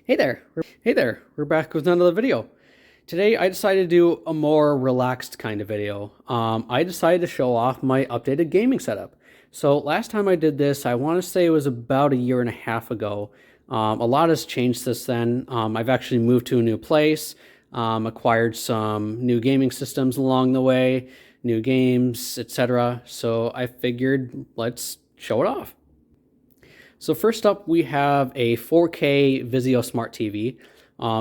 Hey there, we're back with another video. Today I decided to do a more relaxed kind of video. I decided to show off my updated gaming setup. So last time I did this, I want to say it was about a year and a half ago. A lot has changed since then. I've actually moved to a new place, acquired some new gaming systems along the way, new games, etc. So I figured let's show it off. So first up, we have a 4K Vizio Smart TV.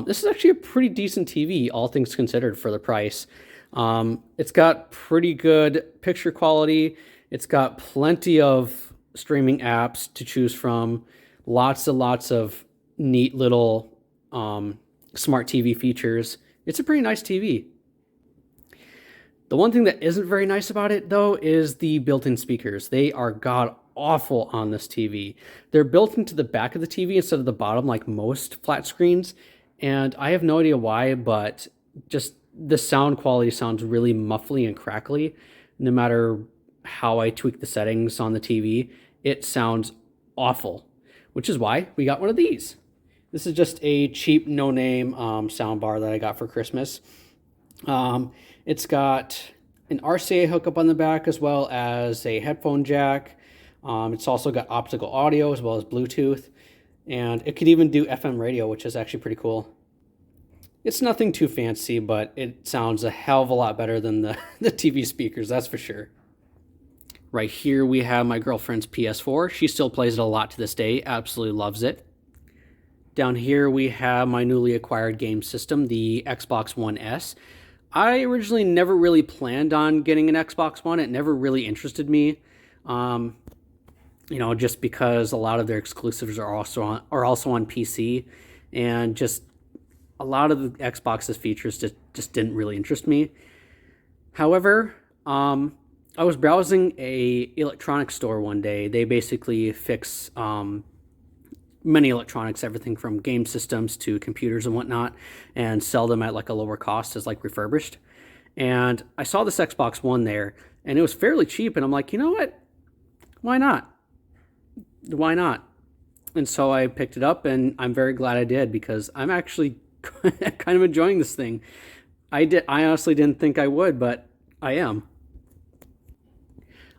This is actually a pretty decent TV, all things considered, for the price. It's got pretty good picture quality. It's got plenty of streaming apps to choose from. Lots and lots of neat little smart TV features. It's a pretty nice TV. The one thing that isn't very nice about it, though, is the built-in speakers. They are god awful on this TV. They're built into the back of the TV instead of the bottom like most flat screens, and I have no idea why, but just the sound quality sounds really muffly and crackly. No matter how I tweak the settings on the TV, it sounds awful, which is why we got one of these. This is just a cheap, no-name soundbar that I got for Christmas. It's got an RCA hookup on the back as well as a headphone jack. It's also got optical audio as well as Bluetooth, and it could even do FM radio, which is actually pretty cool. It's nothing too fancy, but it sounds a hell of a lot better than the TV speakers, that's for sure. Right here we have my girlfriend's PS4. She still plays it a lot to this day, absolutely loves it. Down here we have my newly acquired game system, the Xbox One S. I originally never really planned on getting an Xbox One. It never really interested me. Just because a lot of their exclusives are also on PC, and just a lot of the Xbox's features just didn't really interest me. However, I was browsing a electronics store one day. They basically fix many electronics, everything from game systems to computers and whatnot, and sell them at like a lower cost as like refurbished. And I saw this Xbox One there, and it was fairly cheap, and I'm like, you know what? Why not? Why not? And so I picked it up, and I'm very glad I did, because I'm actually kind of enjoying this thing. I honestly didn't think I would, but I am.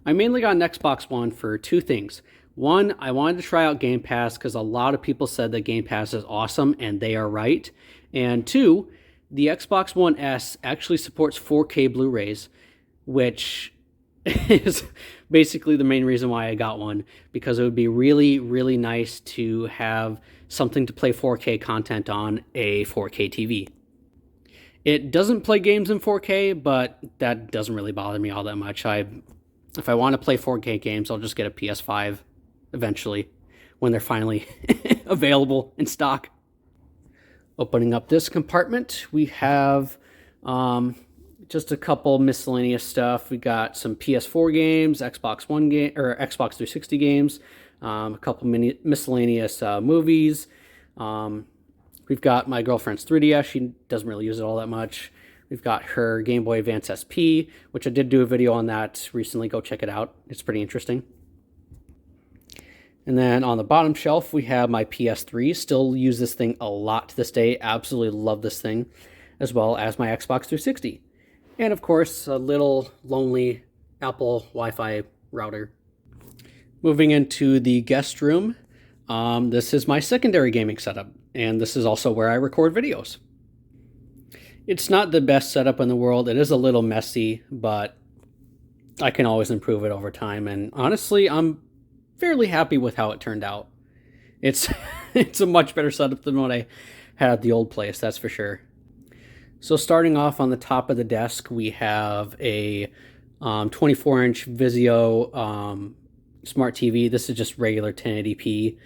I mainly got an Xbox One for two things. One, I wanted to try out Game Pass because a lot of people said that Game Pass is awesome, and they are right. And two, the Xbox One S actually supports 4K Blu-rays, which is basically the main reason why I got one, because it would be really, really nice to have something to play 4K content on a 4K TV. It doesn't play games in 4K, but that doesn't really bother me all that much. If I want to play 4K games, I'll just get a PS5 eventually when they're finally available in stock. Opening up this compartment, we have just a couple miscellaneous stuff. We got some PS4 games, Xbox One game or Xbox 360 games, a couple miscellaneous movies. We've got my girlfriend's 3DS. She doesn't really use it all that much. We've got her Game Boy Advance SP, which I did do a video on that recently. Go check it out. It's pretty interesting. And then on the bottom shelf, we have my PS3. Still use this thing a lot to this day. Absolutely love this thing, as well as my Xbox 360. And of course, a little lonely Apple Wi-Fi router. Moving into the guest room, this is my secondary gaming setup, and this is also where I record videos. It's not the best setup in the world. It is a little messy, but I can always improve it over time, and honestly, I'm fairly happy with how it turned out. It's a much better setup than what I had at the old place, that's for sure. So starting off on the top of the desk, we have a 24-inch Vizio Smart TV. This is just regular 1080p.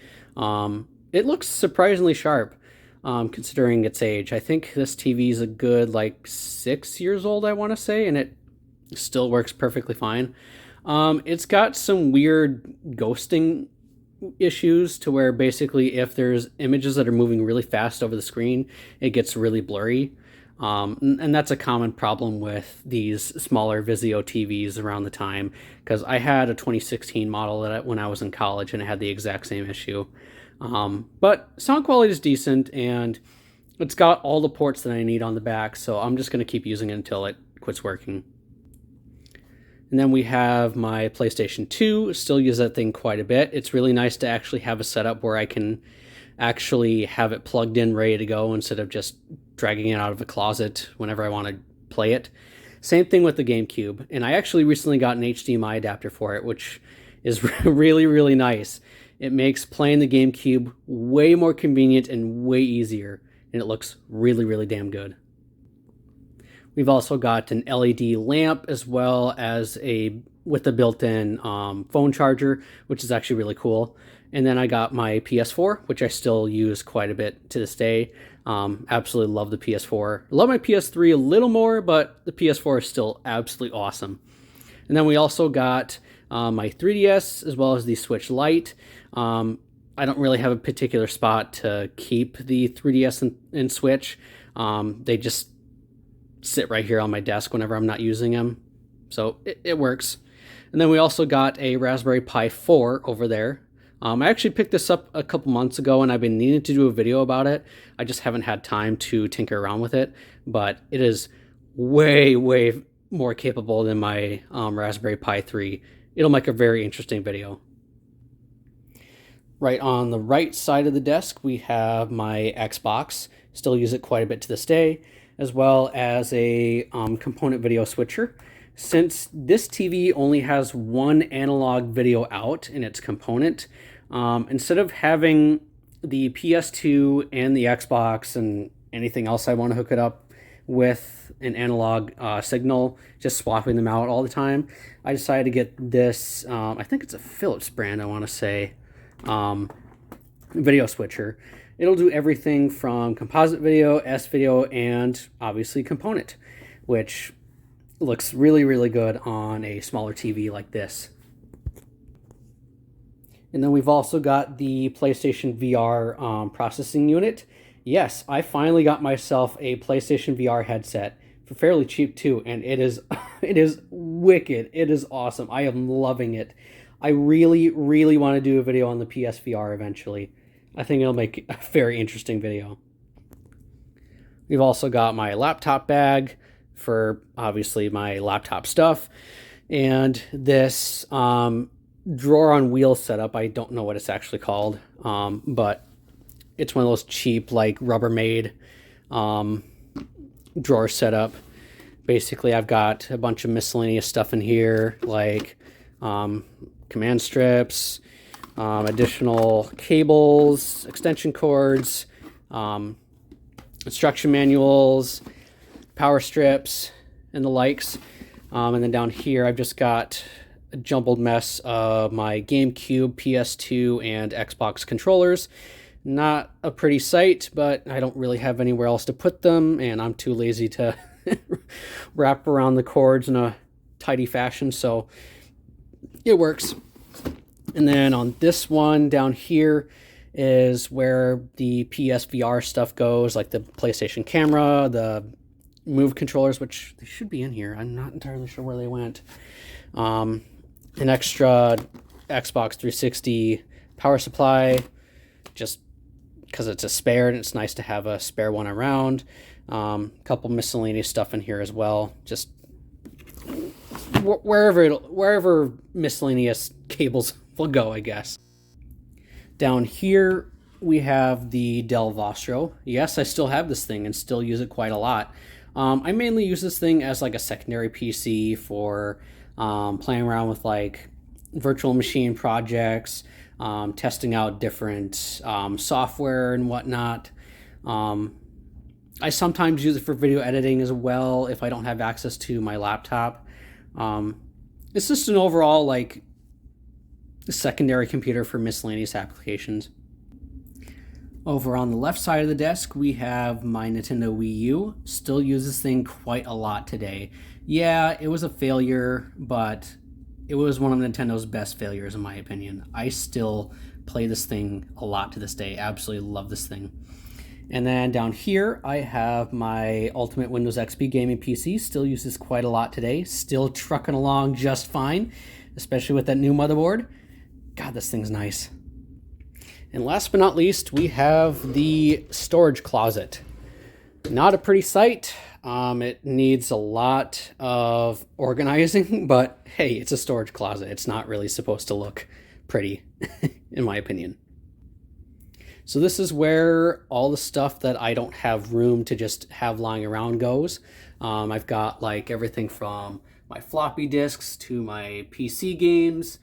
It looks surprisingly sharp considering its age. I think this TV is a good 6 years old, I want to say, and it still works perfectly fine. It's got some weird ghosting issues to where basically if there's images that are moving really fast over the screen, it gets really blurry. And that's a common problem with these smaller Vizio TVs around the time, because I had a 2016 model when I was in college, and it had the exact same issue. But sound quality is decent, and it's got all the ports that I need on the back, so I'm just going to keep using it until it quits working. And then we have my PlayStation 2. Still use that thing quite a bit. It's really nice to actually have a setup where I can actually have it plugged in, ready to go, instead of just dragging it out of a closet whenever I want to play it. Same thing with the GameCube. And I actually recently got an HDMI adapter for it, which is really, really nice. It makes playing the GameCube way more convenient and way easier. And it looks really, really damn good. We've also got an LED lamp, as well as with a built-in phone charger, which is actually really cool. And then I got my PS4, which I still use quite a bit to this day. Absolutely love the PS4. I love my PS3 a little more, but the PS4 is still absolutely awesome. And then we also got my 3DS, as well as the Switch Lite. I don't really have a particular spot to keep the 3DS and Switch. They just sit right here on my desk whenever I'm not using them. So it works. And then we also got a Raspberry Pi 4 over there. I actually picked this up a couple months ago, and I've been needing to do a video about it. I just haven't had time to tinker around with it, but it is way, way more capable than my Raspberry Pi 3. It'll make a very interesting video. Right on the right side of the desk, we have my Xbox. Still use it quite a bit to this day, as well as a component video switcher. Since this TV only has one analog video out in its component, instead of having the PS2 and the Xbox and anything else I want to hook it up with an analog signal, just swapping them out all the time, I decided to get this, I think it's a Philips brand, I want to say, video switcher. It'll do everything from composite video, S-video, and obviously component, which looks really, really good on a smaller TV like this. And then we've also got the PlayStation VR processing unit. Yes, I finally got myself a PlayStation VR headset for fairly cheap too, and it is it is wicked. It is awesome. I am loving it. I really, really want to do a video on the PSVR eventually. I think it'll make a very interesting video. We've also got my laptop bag for obviously my laptop stuff, and this drawer on wheels setup. I don't know what it's actually called, but it's one of those cheap, like, Rubbermaid drawer setup. Basically, I've got a bunch of miscellaneous stuff in here, like command strips, additional cables, extension cords, instruction manuals, power strips, and the likes. And then down here, I've just got a jumbled mess of my GameCube, PS2, and Xbox controllers. Not a pretty sight, but I don't really have anywhere else to put them, and I'm too lazy to wrap around the cords in a tidy fashion, so it works. And then on this one down here is where the PSVR stuff goes, like the PlayStation camera, the Move controllers, which they should be in here. I'm not entirely sure where they went. An extra Xbox 360 power supply, just because it's a spare and it's nice to have a spare one around. A couple miscellaneous stuff in here as well, just wherever miscellaneous cables will go, I guess. Down here we have the Dell Vostro. Yes, I still have this thing and still use it quite a lot. I mainly use this thing as like a secondary PC for playing around with like virtual machine projects, testing out different software and whatnot. I sometimes use it for video editing as well if I don't have access to my laptop. It's just an overall like secondary computer for miscellaneous applications. Over on the left side of the desk, we have my Nintendo Wii U. Still use this thing quite a lot today. Yeah, it was a failure, but it was one of Nintendo's best failures in my opinion. I still play this thing a lot to this day. Absolutely love this thing. And then down here, I have my Ultimate Windows XP gaming PC. Still use this quite a lot today. Still trucking along just fine, especially with that new motherboard. God, this thing's nice. And last but not least, we have the storage closet. Not a pretty sight. It needs a lot of organizing, but hey, it's a storage closet. It's not really supposed to look pretty, in my opinion. So this is where all the stuff that I don't have room to just have lying around goes. I've got like everything from my floppy disks to my PC games,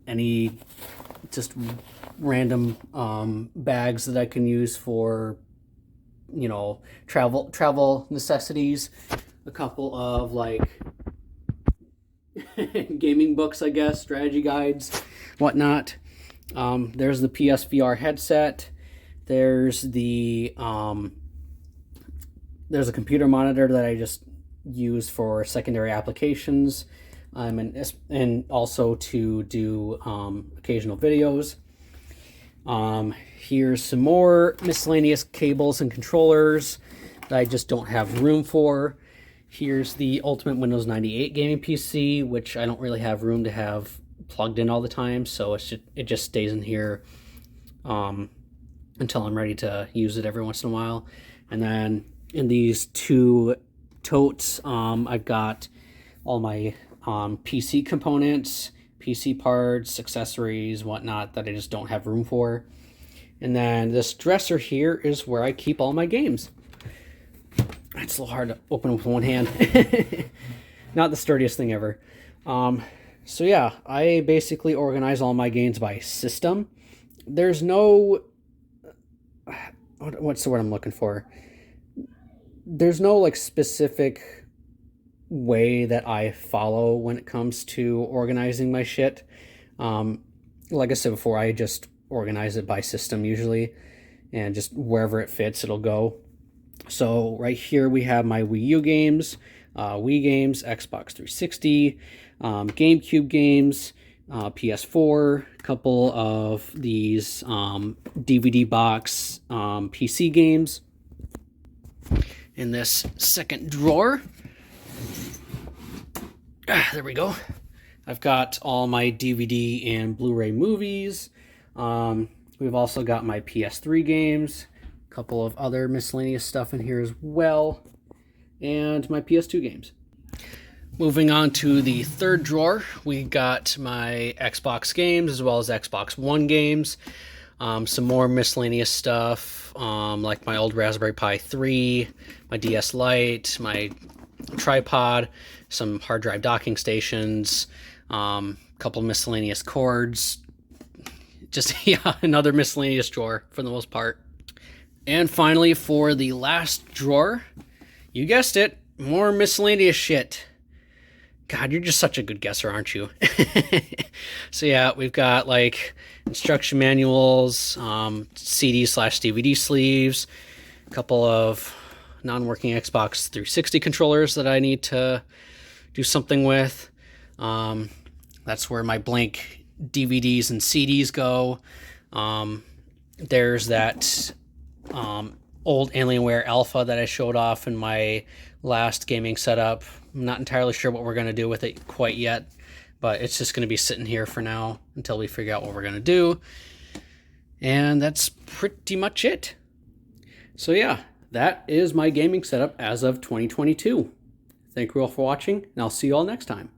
any just random bags that I can use for, you know, travel necessities, a couple of like gaming books, I guess, strategy guides, whatnot. There's the PSVR headset. There's a computer monitor that I just use for secondary applications, and also to do occasional videos. Here's some more miscellaneous cables and controllers that I just don't have room for. Here's the Ultimate Windows 98 gaming PC, which I don't really have room to have plugged in all the time, so it just stays in here until I'm ready to use it every once in a while. And then in these two totes, I've got all my PC components, PC parts, accessories, whatnot that I just don't have room for. And then this dresser here is where I keep all my games. It's a little hard to open with one hand. Not the sturdiest thing ever. So yeah, I basically organize all my games by system. There's no... What's the word I'm looking for? There's no like specific way that I follow when it comes to organizing my shit. Like I said before, I just organize it by system usually, and just wherever it fits, it'll go. So right here we have my Wii U games, Wii games, Xbox 360, GameCube games, PS4, a couple of these DVD box PC games. In this second drawer, there we go, I've got all my DVD and Blu-ray movies. We've also got my PS3 games, a couple of other miscellaneous stuff in here as well, and my PS2 games. Moving on to the third drawer, we got my Xbox games as well as Xbox One games. Some more miscellaneous stuff, like my old Raspberry Pi 3, my DS Lite, my tripod, some hard drive docking stations, a couple miscellaneous cords. Just, yeah, another miscellaneous drawer for the most part. And finally, for the last drawer, you guessed it, more miscellaneous shit. God, you're just such a good guesser, aren't you? So yeah, we've got like instruction manuals, CD/DVD sleeves, a couple of non-working Xbox 360 controllers that I need to do something with. That's where my blank DVDs and CDs go. There's that old Alienware Alpha that I showed off in my last gaming setup. I'm not entirely sure what we're going to do with it quite yet, but it's just going to be sitting here for now until we figure out what we're going to do. And that's pretty much it. So yeah, that is my gaming setup as of 2022. Thank you all for watching, and I'll see you all next time.